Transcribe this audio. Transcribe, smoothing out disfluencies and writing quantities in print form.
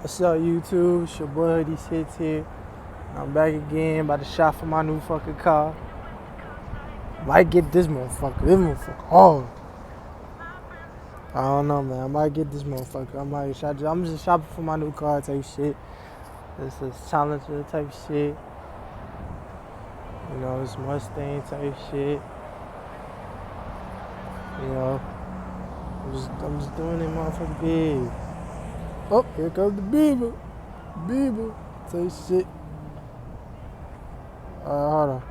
What's up, YouTube? It's your boy Hoodie6ix here. I'm back again, about to shop for my new fucking car. Might get this motherfucker. This motherfucker hard. I don't know, man. I might get this motherfucker. I'm just shopping for my new car type shit. This is Challenger type shit. You know, it's Mustang type shit. You know, I'm just doing it motherfucker big. Oh, here comes the Beaver. Type shit. Hold on.